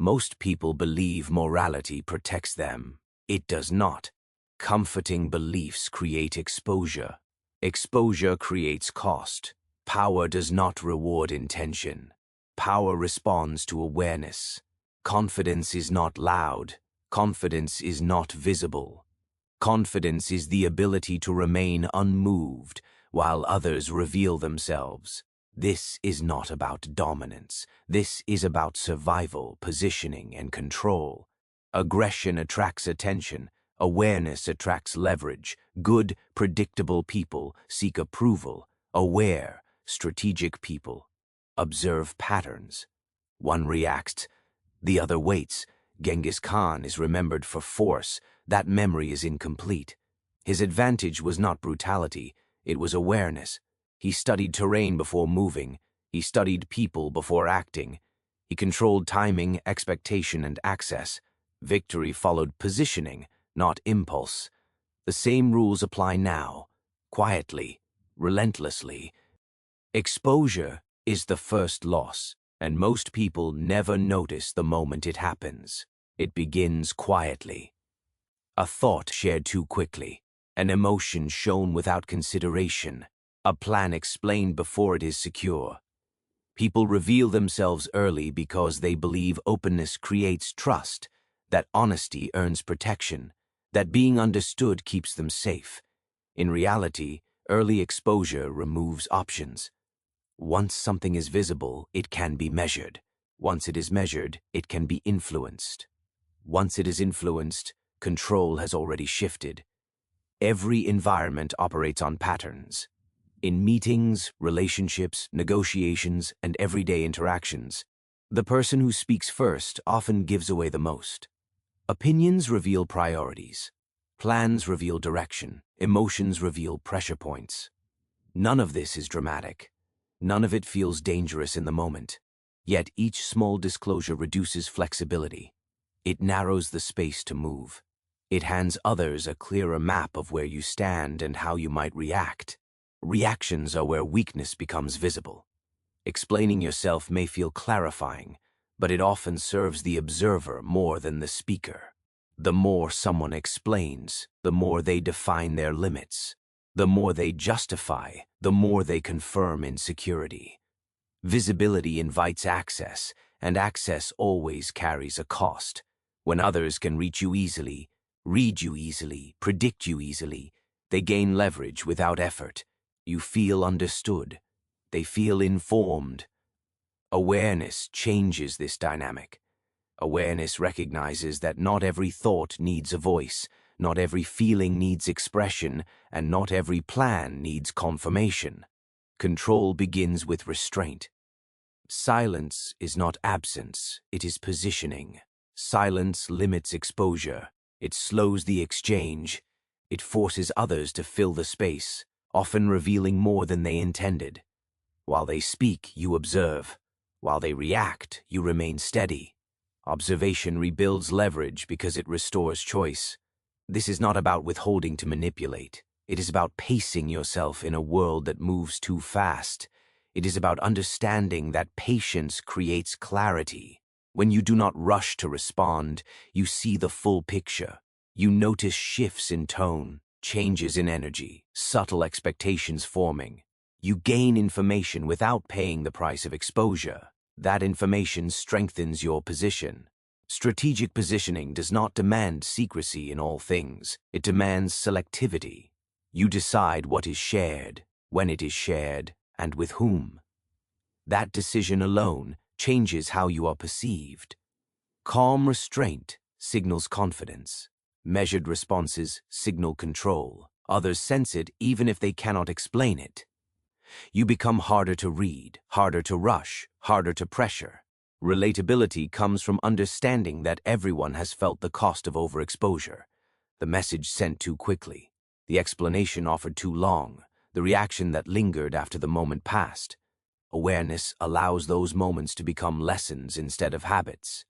Most people believe morality protects them. It does not. Comforting beliefs create exposure. Exposure creates cost. Power does not reward intention. Power responds to awareness. Confidence is not loud. Confidence is not visible. Confidence is the ability to remain unmoved while others reveal themselves. This is not about dominance. This is about survival, positioning, and control. Aggression attracts attention. Awareness attracts leverage. Good, predictable people seek approval. Aware, strategic people observe patterns. One reacts, the other waits. Genghis Khan is remembered for force. That memory is incomplete. His advantage was not brutality, it was awareness. He studied terrain before moving. He studied people before acting. He controlled timing, expectation, and access. Victory followed positioning, not impulse. The same rules apply now, quietly, relentlessly. Exposure is the first loss, and most people never notice the moment it happens. It begins quietly. A thought shared too quickly, an emotion shown without consideration, a plan explained before it is secure. People reveal themselves early because they believe openness creates trust, that honesty earns protection, that being understood keeps them safe. In reality, early exposure removes options. Once something is visible, it can be measured. Once it is measured, it can be influenced. Once it is influenced, control has already shifted. Every environment operates on patterns. In meetings, relationships, negotiations, and everyday interactions, the person who speaks first often gives away the most. Opinions reveal priorities. Plans reveal direction. Emotions reveal pressure points. None of this is dramatic. None of it feels dangerous in the moment. Yet each small disclosure reduces flexibility. It narrows the space to move. It hands others a clearer map of where you stand and how you might react. Reactions are where weakness becomes visible. Explaining yourself may feel clarifying, but it often serves the observer more than the speaker. The more someone explains, the more they define their limits. The more they justify, the more they confirm insecurity. Visibility invites access, and access always carries a cost. When others can reach you easily, read you easily, predict you easily, they gain leverage without effort. You feel understood. They feel informed. Awareness changes this dynamic. Awareness recognizes that not every thought needs a voice, not every feeling needs expression, and not every plan needs confirmation. Control begins with restraint. Silence is not absence, it is positioning. Silence limits exposure. It slows the exchange. It forces others to fill the space, often revealing more than they intended. While they speak, you observe. While they react, you remain steady. Observation rebuilds leverage because it restores choice. This is not about withholding to manipulate. It is about pacing yourself in a world that moves too fast. It is about understanding that patience creates clarity. When you do not rush to respond, you see the full picture. You notice shifts in tone, changes in energy, subtle expectations forming. You gain information without paying the price of exposure. That information strengthens your position. Strategic positioning does not demand secrecy in all things. It demands selectivity. You decide what is shared, when it is shared, and with whom. That decision alone changes how you are perceived. Calm restraint signals confidence. Measured responses signal control. Others sense it even if they cannot explain it. You become harder to read, harder to rush, harder to pressure. Relatability comes from understanding that everyone has felt the cost of overexposure. The message sent too quickly. The explanation offered too long. The reaction that lingered after the moment passed. Awareness allows those moments to become lessons instead of habits.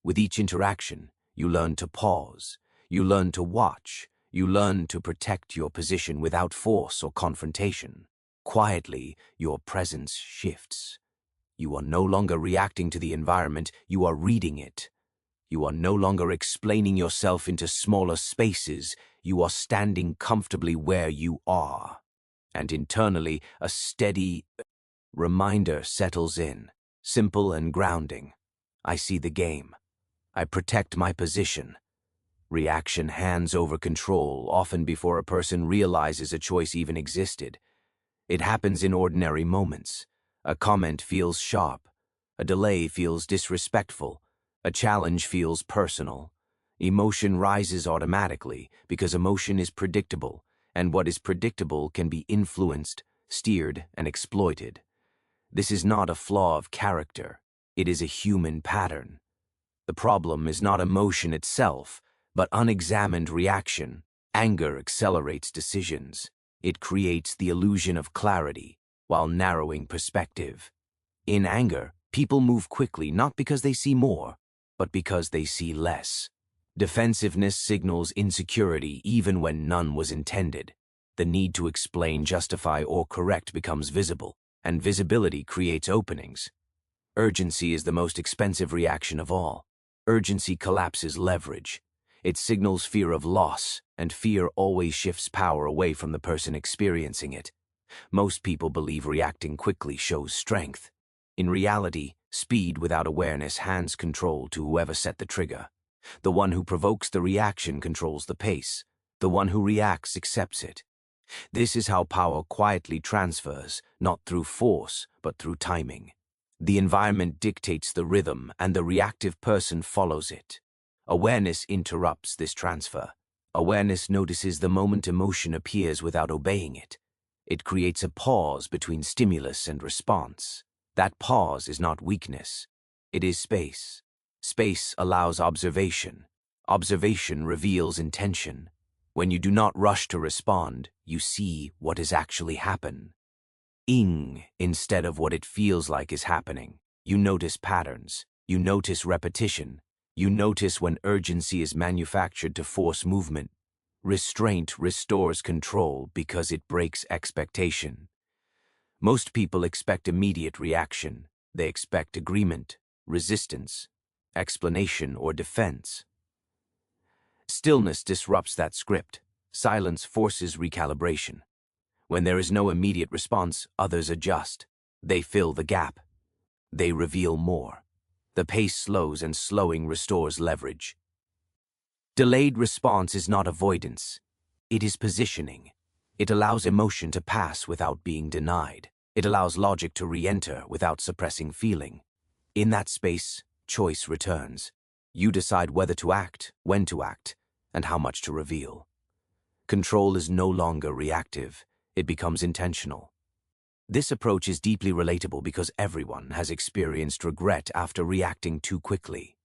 With each interaction, you learn to pause. You learn to watch. You learn to protect your position without force or confrontation. Quietly, your presence shifts. You are no longer reacting to the environment, you are reading it. You are no longer explaining yourself into smaller spaces, you are standing comfortably where you are. And internally, a steady reminder settles in, simple and grounding. I see the game. I protect my position. Reaction hands over control, often before a person realizes a choice even existed. It happens in ordinary moments. A comment feels sharp. A delay feels disrespectful. A challenge feels personal. Emotion rises automatically because emotion is predictable, and what is predictable can be influenced, steered, and exploited. This is not a flaw of character. It is a human pattern. The problem is not emotion itself, but unexamined reaction. Anger accelerates decisions. It creates the illusion of clarity while narrowing perspective. In anger, people move quickly not because they see more, but because they see less. Defensiveness signals insecurity even when none was intended. The need to explain, justify, or correct becomes visible, and visibility creates openings. Urgency is the most expensive reaction of all. Urgency collapses leverage. It signals fear of loss, and fear always shifts power away from the person experiencing it. Most people believe reacting quickly shows strength. In reality, speed without awareness hands control to whoever set the trigger. The one who provokes the reaction controls the pace. The one who reacts accepts it. This is how power quietly transfers, not through force, but through timing. The environment dictates the rhythm, and the reactive person follows it. Awareness interrupts this transfer. Awareness notices the moment emotion appears without obeying it. It creates a pause between stimulus and response. That pause is not weakness. It is space. Space allows observation. Observation reveals intention. When you do not rush to respond, you see what is actually happening. Instead of what it feels like is happening. You notice patterns. You notice repetition. You notice when urgency is manufactured to force movement. Restraint restores control because it breaks expectation. Most people expect immediate reaction. They expect agreement, resistance, explanation, or defense. Stillness disrupts that script. Silence forces recalibration. When there is no immediate response, others adjust. They fill the gap. They reveal more. The pace slows, and slowing restores leverage. Delayed response is not avoidance. It is positioning. It allows emotion to pass without being denied. It allows logic to re-enter without suppressing feeling. In that space, choice returns. You decide whether to act, when to act, and how much to reveal. Control is no longer reactive. It becomes intentional. This approach is deeply relatable because everyone has experienced regret after reacting too quickly.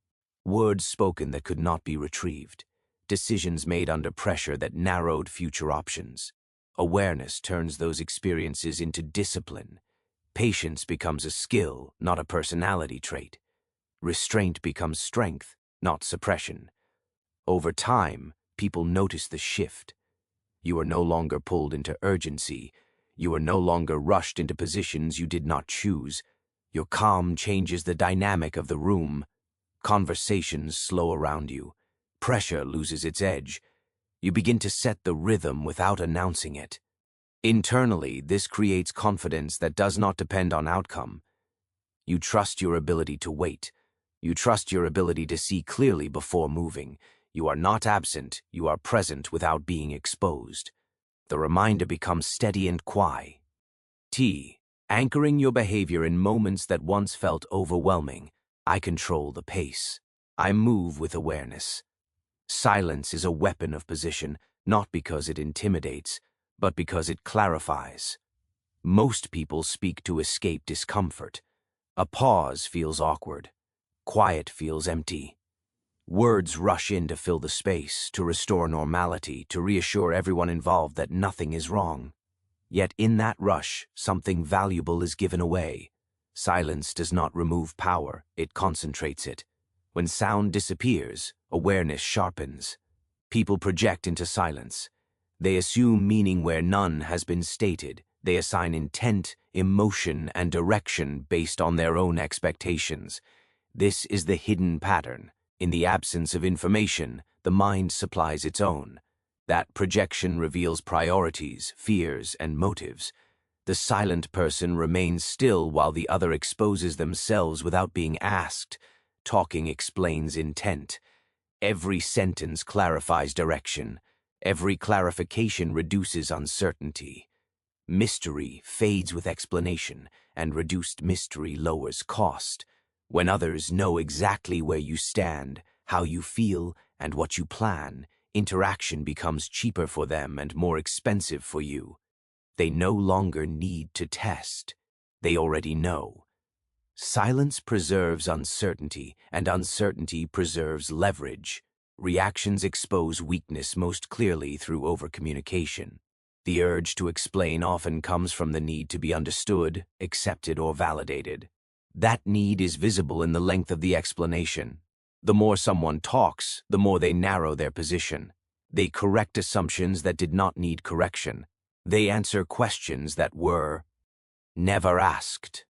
Words spoken that could not be retrieved. Decisions made under pressure that narrowed future options. Awareness turns those experiences into discipline. Patience becomes a skill, not a personality trait. Restraint becomes strength, not suppression. Over time, people notice the shift. You are no longer pulled into urgency. You are no longer rushed into positions you did not choose. Your calm changes the dynamic of the room. Conversations slow around you. Pressure loses its edge. You begin to set the rhythm without announcing it. Internally, this creates confidence that does not depend on outcome. You trust your ability to wait. You trust your ability to see clearly before moving. You are not absent, you are present without being exposed. The reminder becomes steady and quiet. Anchoring your behavior in moments that once felt overwhelming. I control the pace. I move with awareness. Silence is a weapon of position, not because it intimidates, but because it clarifies. Most people speak to escape discomfort. A pause feels awkward. Quiet feels empty. Words rush in to fill the space, to restore normality, to reassure everyone involved that nothing is wrong. Yet in that rush, something valuable is given away. Silence does not remove power, it concentrates it. When sound disappears, awareness sharpens. People project into silence. They assume meaning where none has been stated. They assign intent, emotion, and direction based on their own expectations. This is the hidden pattern. In the absence of information, the mind supplies its own. That projection reveals priorities, fears, and motives. The silent person remains still while the other exposes themselves without being asked. Talking explains intent. Every sentence clarifies direction. Every clarification reduces uncertainty. Mystery fades with explanation, and reduced mystery lowers cost. When others know exactly where you stand, how you feel, and what you plan, interaction becomes cheaper for them and more expensive for you. They no longer need to test. They already know. Silence preserves uncertainty, and uncertainty preserves leverage. Reactions expose weakness most clearly through overcommunication. The urge to explain often comes from the need to be understood, accepted, or validated. That need is visible in the length of the explanation. The more someone talks, the more they narrow their position. They correct assumptions that did not need correction. They answer questions that were never asked.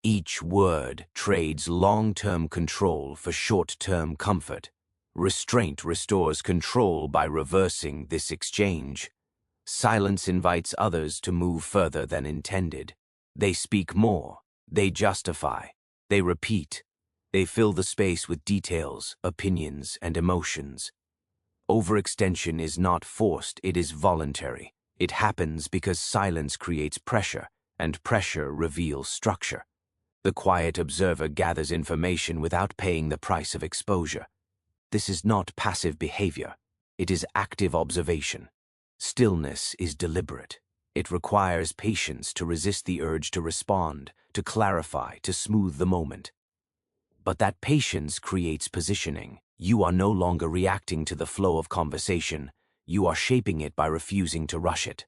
Each word trades long-term control for short-term comfort. Restraint restores control by reversing this exchange. Silence invites others to move further than intended. They speak more. They justify. They repeat. They fill the space with details, opinions, and emotions. Overextension is not forced, it is voluntary. It happens because silence creates pressure, and pressure reveals structure. The quiet observer gathers information without paying the price of exposure. This is not passive behavior. It is active observation. Stillness is deliberate. It requires patience to resist the urge to respond, to clarify, to smooth the moment. But that patience creates positioning. You are no longer reacting to the flow of conversation. You are shaping it by refusing to rush it.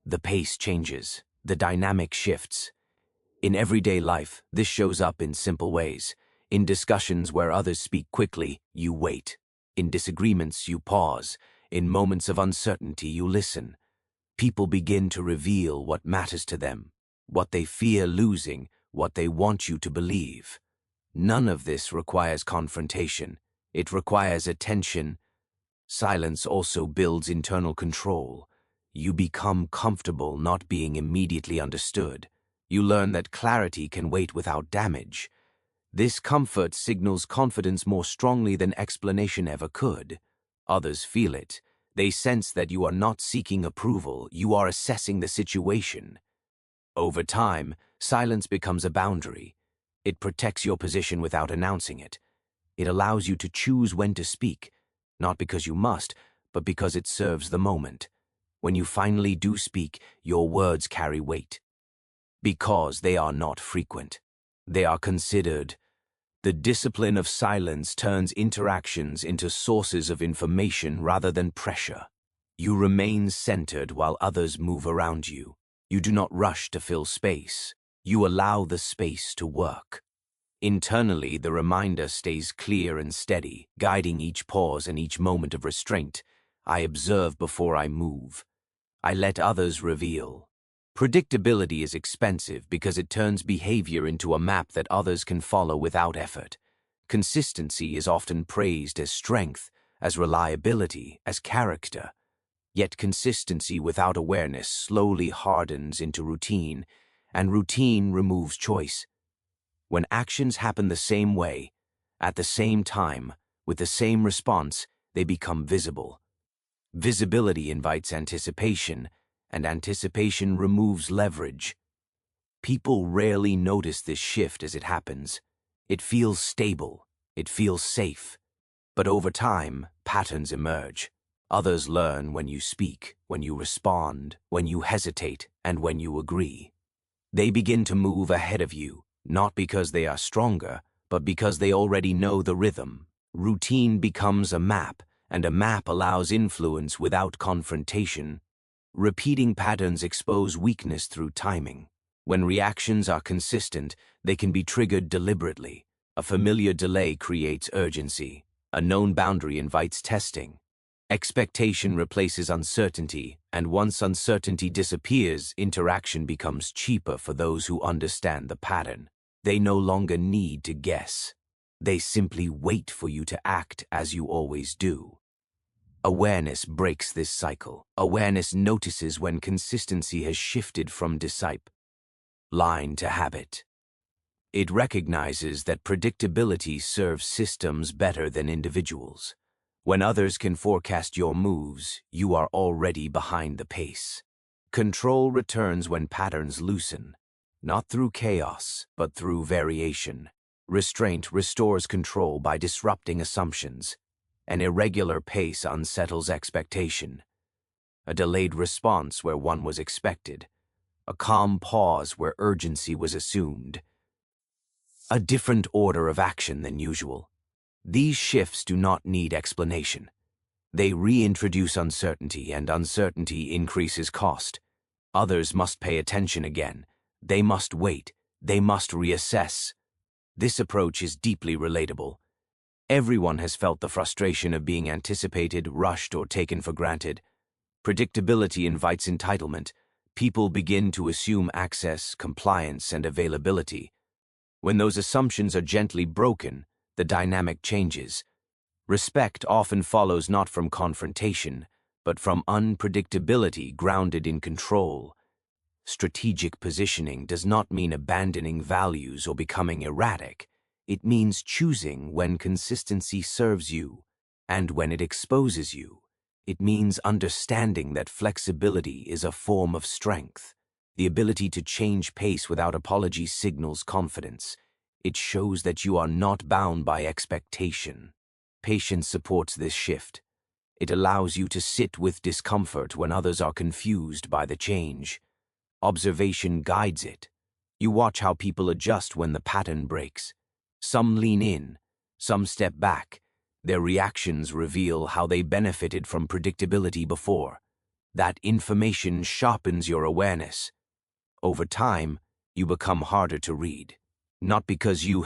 The pace changes. The dynamic shifts. In everyday life, this shows up in simple ways. In discussions where others speak quickly, you wait. In disagreements, you pause. In moments of uncertainty, you listen. People begin to reveal what matters to them, what they fear losing, what they want you to believe. None of this requires confrontation. It requires attention. Silence also builds internal control. You become comfortable not being immediately understood. You learn that clarity can wait without damage. This comfort signals confidence more strongly than explanation ever could. Others feel it. They sense that you are not seeking approval, you are assessing the situation. Over time, silence becomes a boundary. It protects your position without announcing it. It allows you to choose when to speak, not because you must, but because it serves the moment. When you finally do speak, your words carry weight. Because they are not frequent. They are considered. The discipline of silence turns interactions into sources of information rather than pressure. You remain centered while others move around you. You do not rush to fill space. You allow the space to work. Internally, the reminder stays clear and steady, guiding each pause and each moment of restraint. I observe before I move. I let others reveal. Predictability is expensive because it turns behavior into a map that others can follow without effort. Consistency is often praised as strength, as reliability, as character. Yet consistency without awareness slowly hardens into routine, and routine removes choice. When actions happen the same way, at the same time, with the same response, they become visible. Visibility invites anticipation, and anticipation removes leverage. People rarely notice this shift as it happens. It feels stable. It feels safe. But over time, patterns emerge. Others learn when you speak, when you respond, when you hesitate, and when you agree. They begin to move ahead of you, not because they are stronger, but because they already know the rhythm. Routine becomes a map, and a map allows influence without confrontation. Repeating patterns expose weakness through timing. When reactions are consistent, they can be triggered deliberately. A familiar delay creates urgency. A known boundary invites testing. Expectation replaces uncertainty, and once uncertainty disappears, interaction becomes cheaper for those who understand the pattern. They no longer need to guess. They simply wait for you to act as you always do. Awareness breaks this cycle. Awareness notices when consistency has shifted from discipline to habit. It recognizes that predictability serves systems better than individuals. When others can forecast your moves, you are already behind the pace. Control returns when patterns loosen, not through chaos, but through variation. Restraint restores control by disrupting assumptions. An irregular pace unsettles expectation. A delayed response where one was expected. A calm pause where urgency was assumed. A different order of action than usual. These shifts do not need explanation. They reintroduce uncertainty, and uncertainty increases cost. Others must pay attention again. They must wait. They must reassess. This approach is deeply relatable. Everyone has felt the frustration of being anticipated, rushed, or taken for granted. Predictability invites entitlement. People begin to assume access, compliance, and availability. When those assumptions are gently broken, the dynamic changes. Respect often follows not from confrontation, but from unpredictability grounded in control. Strategic positioning does not mean abandoning values or becoming erratic. It means choosing when consistency serves you and when it exposes you. It means understanding that flexibility is a form of strength. The ability to change pace without apology signals confidence. It shows that you are not bound by expectation. Patience supports this shift. It allows you to sit with discomfort when others are confused by the change. Observation guides it. You watch how people adjust when the pattern breaks. Some lean in, some step back. Their reactions reveal how they benefited from predictability before. That information sharpens your awareness. Over time, you become harder to read. Not because you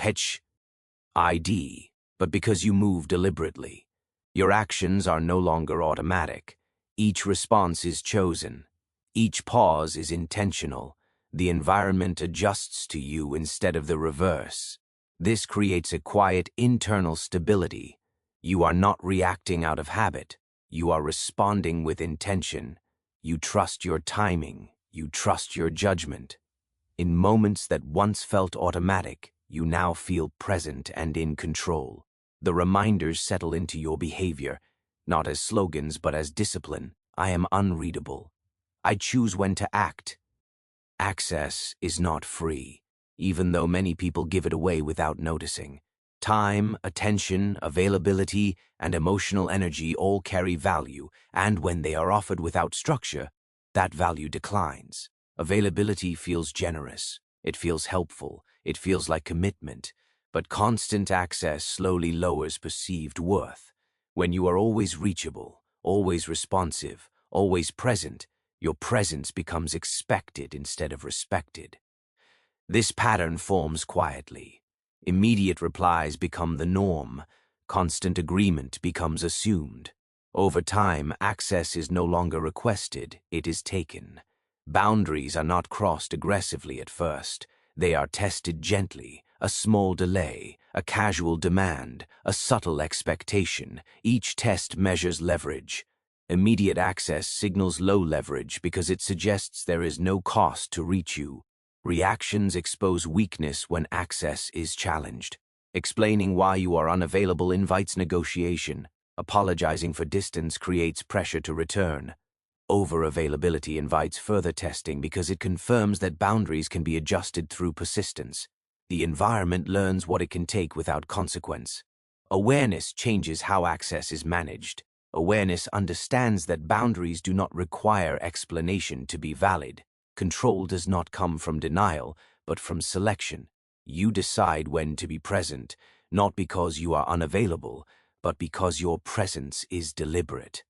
ID, but because you move deliberately. Your actions are no longer automatic. Each response is chosen. Each pause is intentional. The environment adjusts to you instead of the reverse. This creates a quiet internal stability. You are not reacting out of habit. You are responding with intention. You trust your timing. You trust your judgment. In moments that once felt automatic, you now feel present and in control. The reminders settle into your behavior, not as slogans but as discipline. I am unreadable. I choose when to act. Access is not free, even though many people give it away without noticing. Time, attention, availability, and emotional energy all carry value, and when they are offered without structure, that value declines. Availability feels generous. It feels helpful. It feels like commitment. But constant access slowly lowers perceived worth. When you are always reachable, always responsive, always present, your presence becomes expected instead of respected. This pattern forms quietly. Immediate replies become the norm. Constant agreement becomes assumed. Over time, access is no longer requested, it is taken. Boundaries are not crossed aggressively at first. They are tested gently. A small delay, a casual demand, a subtle expectation. Each test measures leverage. Immediate access signals low leverage because it suggests there is no cost to reach you. Reactions expose weakness when access is challenged. Explaining why you are unavailable invites negotiation. Apologizing for distance creates pressure to return. Over-availability invites further testing because it confirms that boundaries can be adjusted through persistence. The environment learns what it can take without consequence. Awareness changes how access is managed. Awareness understands that boundaries do not require explanation to be valid. Control does not come from denial, but from selection. You decide when to be present, not because you are unavailable, but because your presence is deliberate.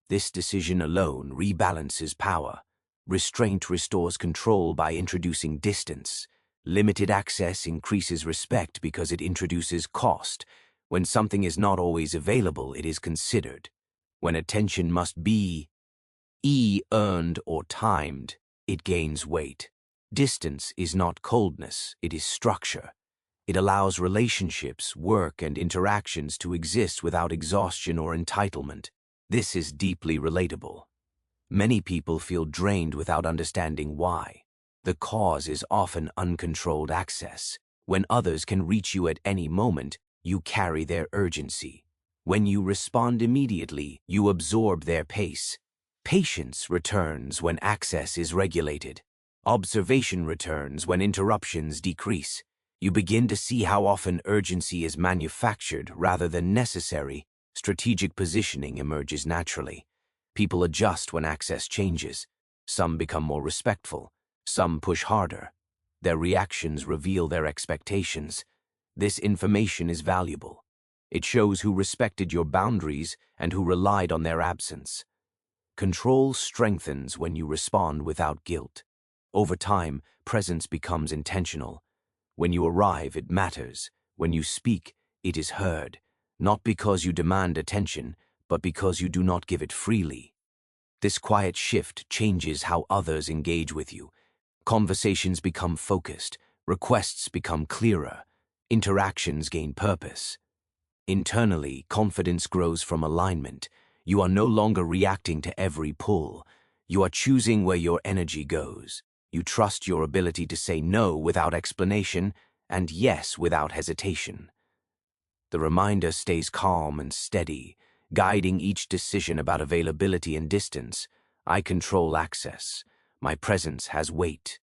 This decision alone rebalances power. Restraint restores control by introducing distance. Limited access increases respect because it introduces cost. When something is not always available, it is considered. When attention must be earned or timed, it gains weight. Distance is not coldness, it is structure. It allows relationships, work, and interactions to exist without exhaustion or entitlement. This is deeply relatable. Many people feel drained without understanding why. The cause is often uncontrolled access. When others can reach you at any moment, you carry their urgency. When you respond immediately, you absorb their pace. Patience returns when access is regulated. Observation returns when interruptions decrease. You begin to see how often urgency is manufactured rather than necessary. Strategic positioning emerges naturally. People adjust when access changes. Some become more respectful. Some push harder. Their reactions reveal their expectations. This information is valuable. It shows who respected your boundaries and who relied on their absence. Control strengthens when you respond without guilt. Over time, presence becomes intentional. When you arrive, it matters. When you speak, it is heard. Not because you demand attention, but because you do not give it freely. This quiet shift changes how others engage with you. Conversations become focused. Requests become clearer. Interactions gain purpose. Internally, confidence grows from alignment. You are no longer reacting to every pull. You are choosing where your energy goes. You trust your ability to say no without explanation and yes without hesitation. The reminder stays calm and steady, guiding each decision about availability and distance. I control access. My presence has weight.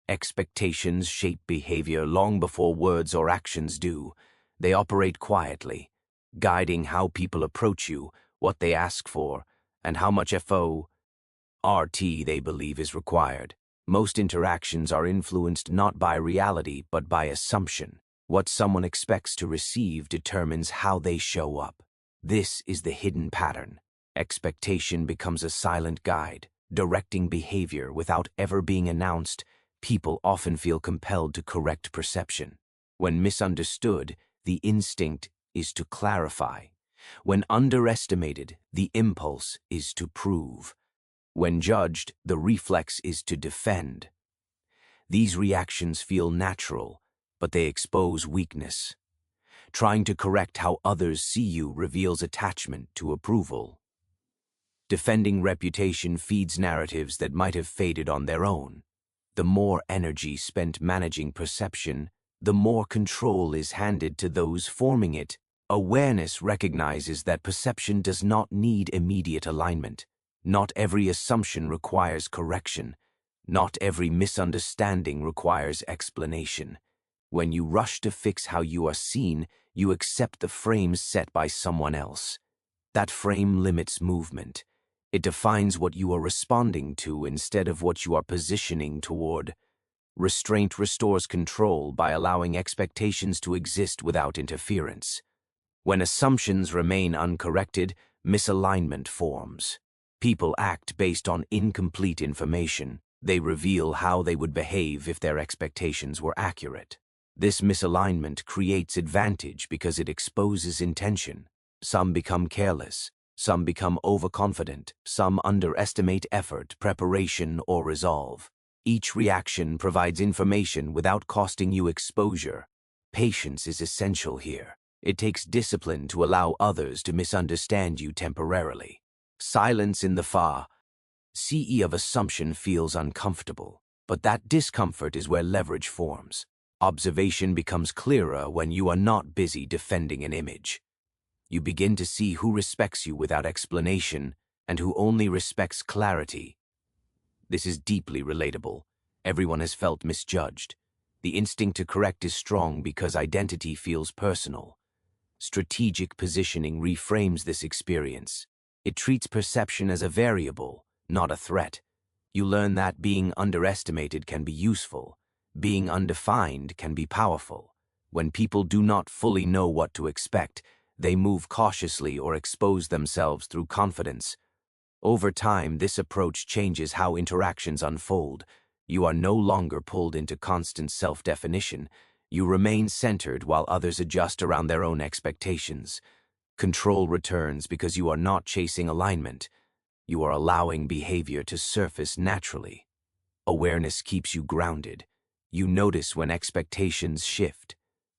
Expectations shape behavior long before words or actions do. They operate quietly, guiding how people approach you, what they ask for, and how much FORT they believe is required. Most interactions are influenced not by reality but by assumption. What someone expects to receive determines how they show up. This is the hidden pattern. Expectation becomes a silent guide, directing behavior without ever being announced. People often feel compelled to correct perception. When misunderstood, the instinct is to clarify. When underestimated, the impulse is to prove. When judged, the reflex is to defend. These reactions feel natural, but they expose weakness. Trying to correct how others see you reveals attachment to approval. Defending reputation feeds narratives that might have faded on their own. The more energy spent managing perception, the more control is handed to those forming it. Awareness recognizes that perception does not need immediate alignment. Not every assumption requires correction. Not every misunderstanding requires explanation. When you rush to fix how you are seen, you accept the frame set by someone else. That frame limits movement. It defines what you are responding to instead of what you are positioning toward. Restraint restores control by allowing expectations to exist without interference. When assumptions remain uncorrected, misalignment forms. People act based on incomplete information. They reveal how they would behave if their expectations were accurate. This misalignment creates advantage because it exposes intention. Some become careless. Some become overconfident. Some underestimate effort, preparation, or resolve. Each reaction provides information without costing you exposure. Patience is essential here. It takes discipline to allow others to misunderstand you temporarily. Silence in the CE of assumption feels uncomfortable, but that discomfort is where leverage forms. Observation becomes clearer when you are not busy defending an image. You begin to see who respects you without explanation and who only respects clarity. This is deeply relatable. Everyone has felt misjudged. The instinct to correct is strong because identity feels personal. Strategic positioning reframes this experience. It treats perception as a variable, not a threat. You learn that being underestimated can be useful. Being undefined can be powerful. When people do not fully know what to expect, they move cautiously or expose themselves through confidence. Over time, this approach changes how interactions unfold. You are no longer pulled into constant self-definition. You remain centered while others adjust around their own expectations. Control returns because you are not chasing alignment. You are allowing behavior to surface naturally. Awareness keeps you grounded. You notice when expectations shift.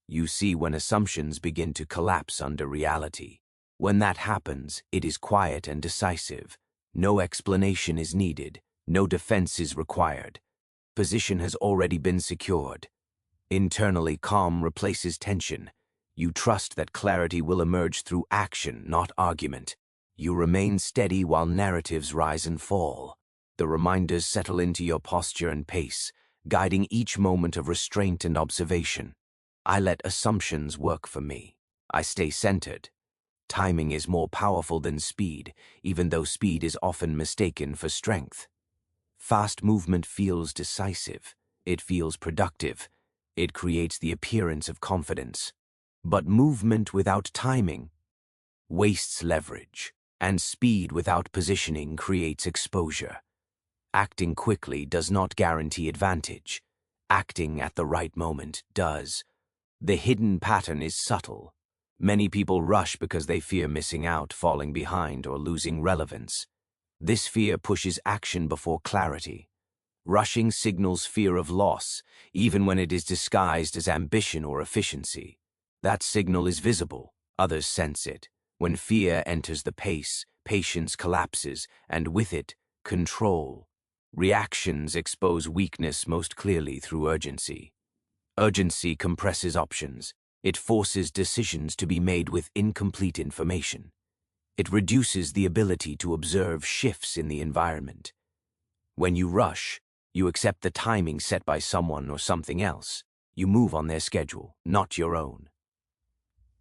You see when assumptions begin to collapse under reality. When that happens, it is quiet and decisive. No explanation is needed. No defense is required. Position has already been secured. Internally, calm replaces tension. You trust that clarity will emerge through action, not argument. You remain steady while narratives rise and fall. The reminders settle into your posture and pace, guiding each moment of restraint and observation. I let assumptions work for me. I stay centered. Timing is more powerful than speed, even though speed is often mistaken for strength. Fast movement feels decisive. It feels productive. It creates the appearance of confidence. But movement without timing wastes leverage, and speed without positioning creates exposure. Acting quickly does not guarantee advantage. Acting at the right moment does. The hidden pattern is subtle. Many people rush because they fear missing out, falling behind, or losing relevance. This fear pushes action before clarity. Rushing signals fear of loss, even when it is disguised as ambition or efficiency. That signal is visible. Others sense it. When fear enters the pace, patience collapses, and with it, control. Reactions expose weakness most clearly through urgency. Urgency compresses options. It forces decisions to be made with incomplete information. It reduces the ability to observe shifts in the environment. When you rush, you accept the timing set by someone or something else. You move on their schedule, not your own.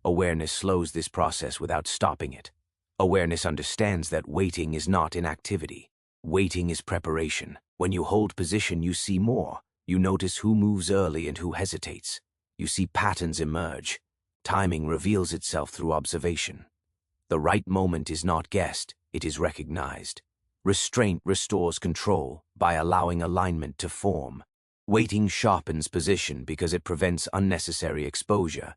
Awareness slows this process without stopping it. Awareness understands that waiting is not inactivity. Waiting is preparation. When you hold position, you see more. You notice who moves early and who hesitates. You see patterns emerge. Timing reveals itself through observation. The right moment is not guessed, it is recognized. Restraint restores control by allowing alignment to form. Waiting sharpens position because it prevents unnecessary exposure.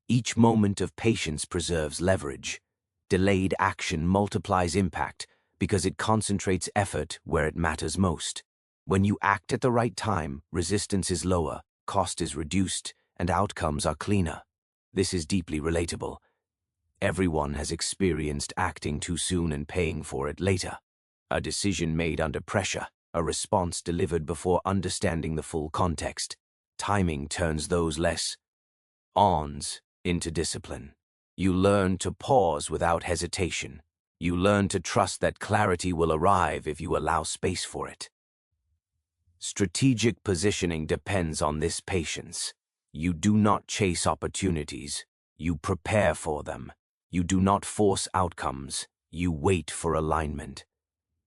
Each moment of patience preserves leverage. Delayed action multiplies impact because it concentrates effort where it matters most. When you act at the right time, resistance is lower, cost is reduced, and outcomes are cleaner. This is deeply relatable. Everyone has experienced acting too soon and paying for it later. A decision made under pressure, a response delivered before understanding the full context. Timing turns those less ons into discipline. You learn to pause without hesitation. You learn to trust that clarity will arrive if you allow space for it. Strategic positioning depends on this patience. You do not chase opportunities. You prepare for them. You do not force outcomes. You wait for alignment.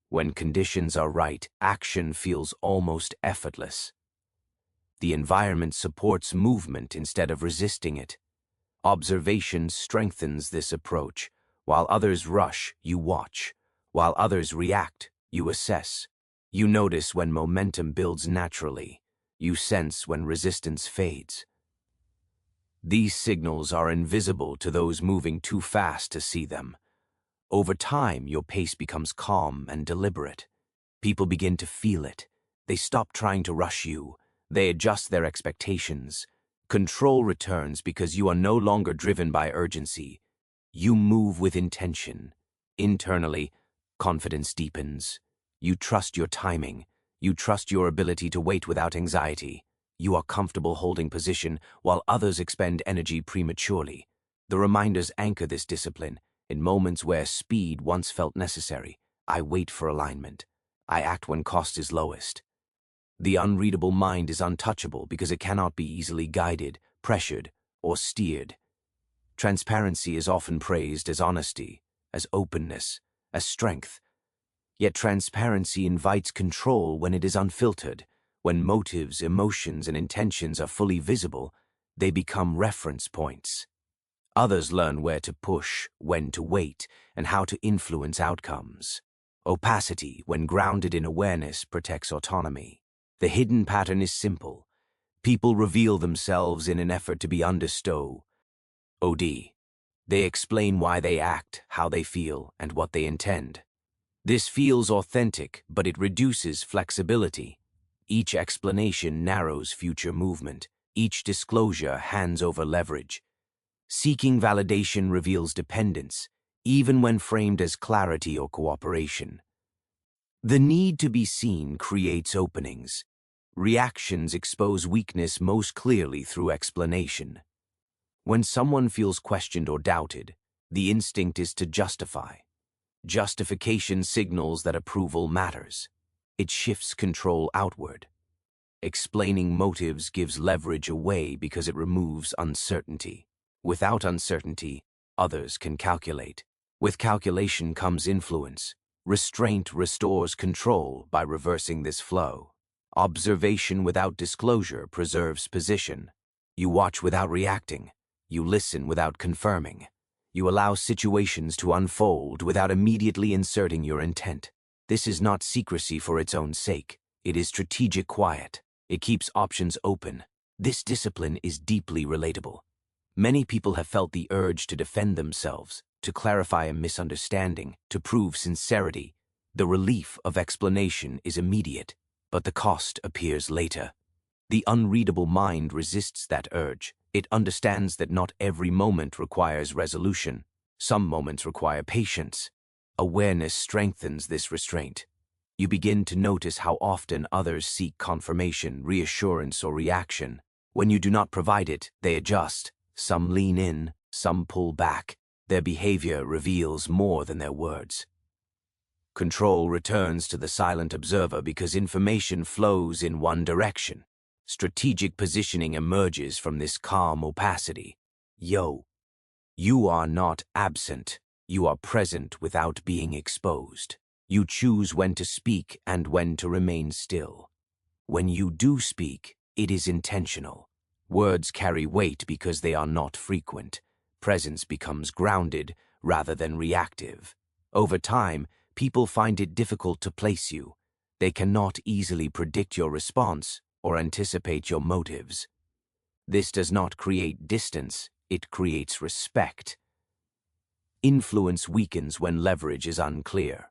When conditions are right, action feels almost effortless. The environment supports movement instead of resisting it. Observation strengthens this approach. While others rush, you watch. While others react, you assess. You notice when momentum builds naturally. You sense when resistance fades. These signals are invisible to those moving too fast to see them. Over time, your pace becomes calm and deliberate. People begin to feel it. They stop trying to rush you. They adjust their expectations. Control returns because you are no longer driven by urgency. You move with intention. Internally, confidence deepens. You trust your timing. You trust your ability to wait without anxiety. You are comfortable holding position while others expend energy prematurely. The reminders anchor this discipline. In moments where speed once felt necessary, I wait for alignment. I act when cost is lowest. The unreadable mind is untouchable because it cannot be easily guided, pressured, or steered. Transparency is often praised as honesty, as openness, as strength. Yet transparency invites control when it is unfiltered. When motives, emotions, and intentions are fully visible, they become reference points. Others learn where to push, when to wait, and how to influence outcomes. Opacity, when grounded in awareness, protects autonomy. The hidden pattern is simple. People reveal themselves in an effort to be understood. They explain why they act, how they feel, and what they intend. This feels authentic, but it reduces flexibility. Each explanation narrows future movement. Each disclosure hands over leverage. Seeking validation reveals dependence, even when framed as clarity or cooperation. The need to be seen creates openings. Reactions expose weakness most clearly through explanation. When someone feels questioned or doubted, the instinct is to justify. Justification signals that approval matters. It shifts control outward. Explaining motives gives leverage away because it removes uncertainty. Without uncertainty, others can calculate. With calculation comes influence. Restraint restores control by reversing this flow. Observation without disclosure preserves position. You watch without reacting. You listen without confirming. You allow situations to unfold without immediately inserting your intent. This is not secrecy for its own sake. It is strategic quiet. It keeps options open. This discipline is deeply relatable. Many people have felt the urge to defend themselves, to clarify a misunderstanding, to prove sincerity. The relief of explanation is immediate, but the cost appears later. The unreadable mind resists that urge. It understands that not every moment requires resolution. Some moments require patience. Awareness strengthens this restraint. You begin to notice how often others seek confirmation, reassurance, or reaction. When you do not provide it, they adjust. Some lean in, some pull back. Their behavior reveals more than their words. Control returns to the silent observer because information flows in one direction. Strategic positioning emerges from this calm opacity. You are not absent. You are present without being exposed. You choose when to speak and when to remain still. When you do speak, it is intentional. Words carry weight because they are not frequent. Presence becomes grounded rather than reactive. Over time, people find it difficult to place you. They cannot easily predict your response or anticipate your motives. This does not create distance, it creates respect. Influence weakens when leverage is unclear.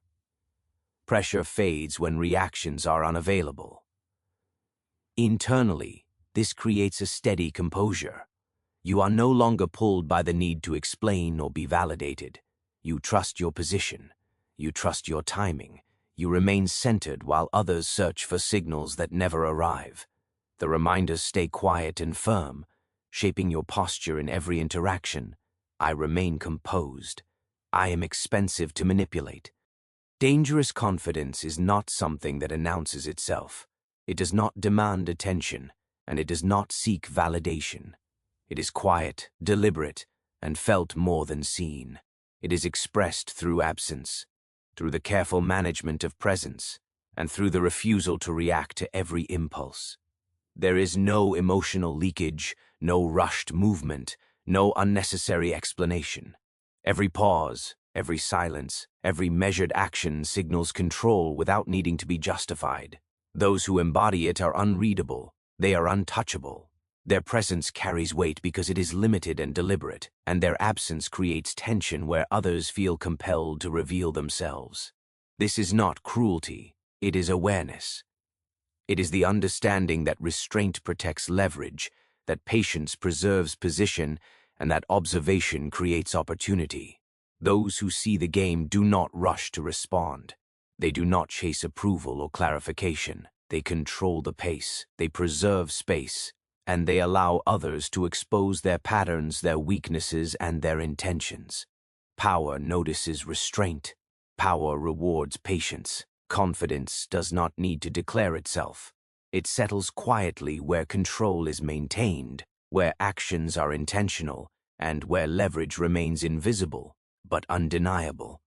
Pressure fades when reactions are unavailable. Internally, this creates a steady composure. You are no longer pulled by the need to explain or be validated. You trust your position. You trust your timing. You remain centered while others search for signals that never arrive. The reminders stay quiet and firm, shaping your posture in every interaction. I remain composed. I am expensive to manipulate. Dangerous confidence is not something that announces itself. It does not demand attention, and it does not seek validation. It is quiet, deliberate, and felt more than seen. It is expressed through absence, through the careful management of presence, and through the refusal to react to every impulse. There is no emotional leakage, no rushed movement, no unnecessary explanation. Every pause, every silence, every measured action signals control without needing to be justified. Those who embody it are unreadable. They are untouchable. Their presence carries weight because it is limited and deliberate, and their absence creates tension where others feel compelled to reveal themselves. This is not cruelty, it is awareness. It is the understanding that restraint protects leverage, that patience preserves position, and that observation creates opportunity. Those who see the game do not rush to respond. They do not chase approval or clarification. They control the pace, they preserve space, and they allow others to expose their patterns, their weaknesses, and their intentions. Power notices restraint. Power rewards patience. Confidence does not need to declare itself. It settles quietly where control is maintained, where actions are intentional, and where leverage remains invisible but undeniable.